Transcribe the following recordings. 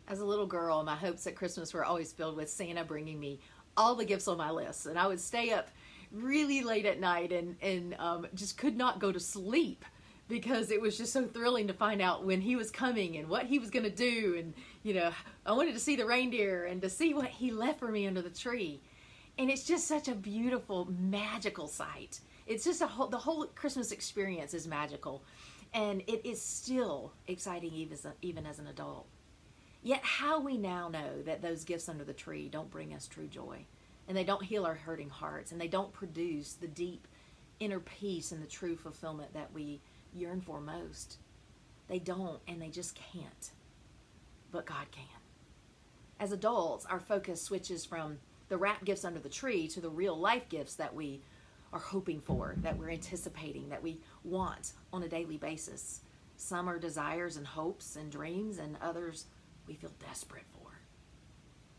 As a little girl, my hopes at Christmas were always filled with Santa bringing me all the gifts on my list. And I would stay up really late at night and just could not go to sleep because it was just so thrilling to find out when he was coming and what he was going to do. And, I wanted to see the reindeer and to see what he left for me under the tree. And it's just such a beautiful, magical sight. It's just the whole Christmas experience is magical. And it is still exciting even as an adult. Yet how we now know that those gifts under the tree don't bring us true joy, and they don't heal our hurting hearts, and they don't produce the deep inner peace and the true fulfillment that we yearn for most. They don't, and they just can't. But God can. As adults, our focus switches from the wrapped gifts under the tree to the real life gifts that we are hoping for, that we're anticipating, that we want on a daily basis. Some are desires and hopes and dreams, and others we feel desperate for.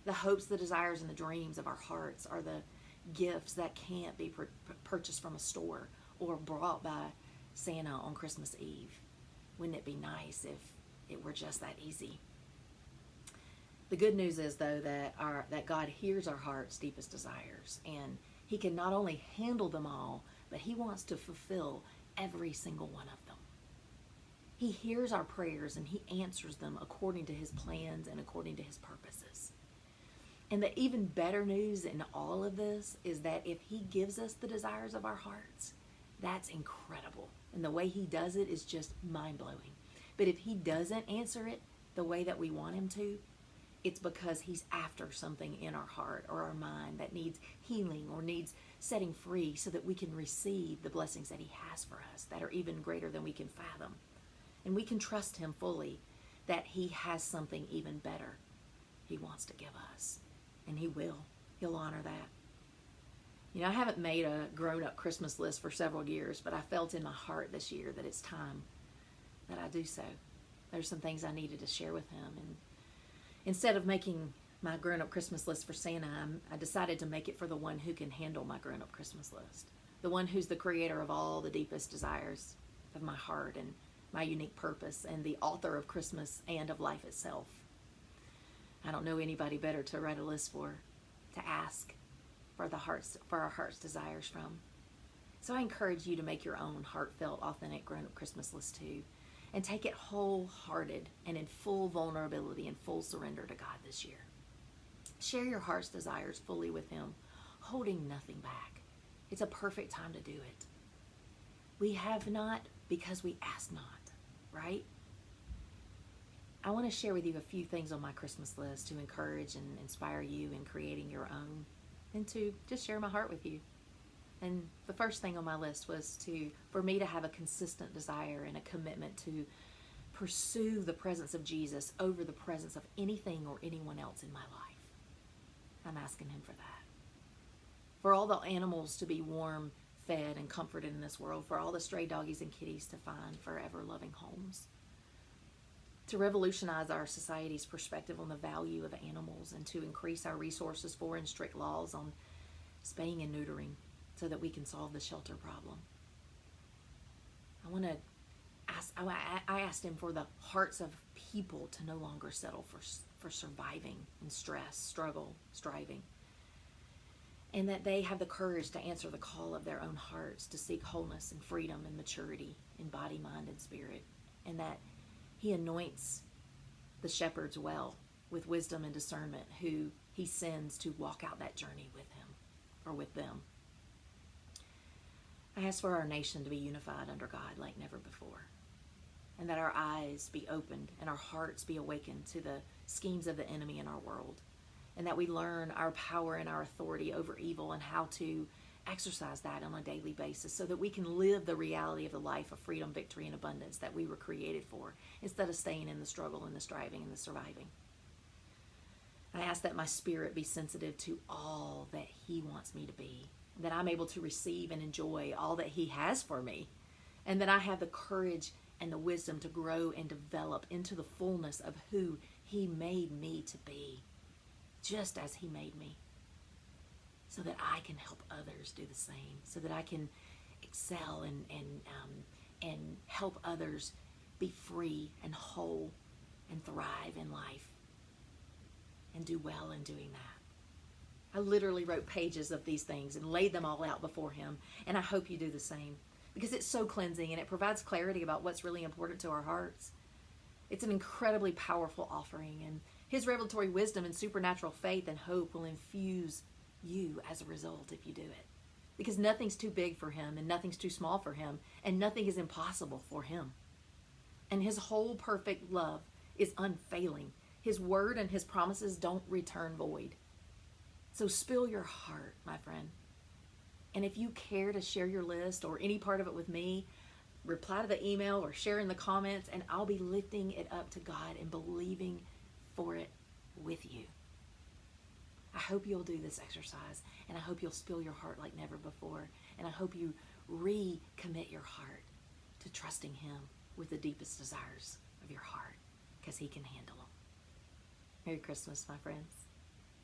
The hopes, the desires, and the dreams of our hearts are the gifts that can't be purchased from a store or brought by Santa on Christmas Eve. Wouldn't it be nice if it were just that easy? The good news is, though, that God hears our heart's deepest desires, and He can not only handle them all, but He wants to fulfill every single one of them. He hears our prayers and He answers them according to His plans and according to His purposes. And the even better news in all of this is that if He gives us the desires of our hearts, that's incredible. And the way He does it is just mind-blowing. But if He doesn't answer it the way that we want Him to, it's because He's after something in our heart or our mind that needs healing or needs setting free so that we can receive the blessings that He has for us that are even greater than we can fathom. And we can trust Him fully that He has something even better He wants to give us. And He will. He'll honor that. I haven't made a grown-up Christmas list for several years, but I felt in my heart this year that it's time that I do so. There's some things I needed to share with Him. And instead of making my grown-up Christmas list for Santa, I decided to make it for the one who can handle my grown-up Christmas list. The one who's the creator of all the deepest desires of my heart and my unique purpose, and the author of Christmas and of life itself. I don't know anybody better to write a list for, to ask for our heart's desires from. So I encourage you to make your own heartfelt, authentic grown-up Christmas list too, and take it wholehearted and in full vulnerability and full surrender to God this year. Share your heart's desires fully with Him, holding nothing back. It's a perfect time to do it. We have not because we ask not, right? I want to share with you a few things on my Christmas list to encourage and inspire you in creating your own, and to just share my heart with you. And the first thing on my list was for me to have a consistent desire and a commitment to pursue the presence of Jesus over the presence of anything or anyone else in my life. I'm asking Him for that. For all the animals to be warm, fed, and comforted in this world. For all the stray doggies and kitties to find forever loving homes. To revolutionize our society's perspective on the value of animals, and to increase our resources for and strict laws on spaying and neutering, so that we can solve the shelter problem. I asked Him for the hearts of people to no longer settle for surviving in stress, struggle, striving. And that they have the courage to answer the call of their own hearts to seek wholeness and freedom and maturity in body, mind, and spirit. And that He anoints the shepherds well with wisdom and discernment who He sends to walk out that journey with Him or with them. I ask for our nation to be unified under God like never before, and that our eyes be opened and our hearts be awakened to the schemes of the enemy in our world, and that we learn our power and our authority over evil and how to exercise that on a daily basis so that we can live the reality of the life of freedom, victory, and abundance that we were created for, instead of staying in the struggle and the striving and the surviving. I ask that my spirit be sensitive to all that He wants me to be, that I'm able to receive and enjoy all that He has for me, and that I have the courage and the wisdom to grow and develop into the fullness of who He made me to be, just as He made me, so that I can help others do the same, so that I can excel and help others be free and whole and thrive in life and do well in doing that. I literally wrote pages of these things and laid them all out before him, and I hope you do the same, because it's so cleansing and it provides clarity about what's really important to our hearts. It's an incredibly powerful offering, and his revelatory wisdom and supernatural faith and hope will infuse you as a result if you do it. Because nothing's too big for him, and nothing's too small for him, and nothing is impossible for him. And his whole perfect love is unfailing. His word and his promises don't return void. So spill your heart, my friend. And if you care to share your list or any part of it with me, reply to the email or share in the comments, and I'll be lifting it up to God and believing for it with you. I hope you'll do this exercise, and I hope you'll spill your heart like never before, and I hope you recommit your heart to trusting him with the deepest desires of your heart, because he can handle them. Merry Christmas, my friends.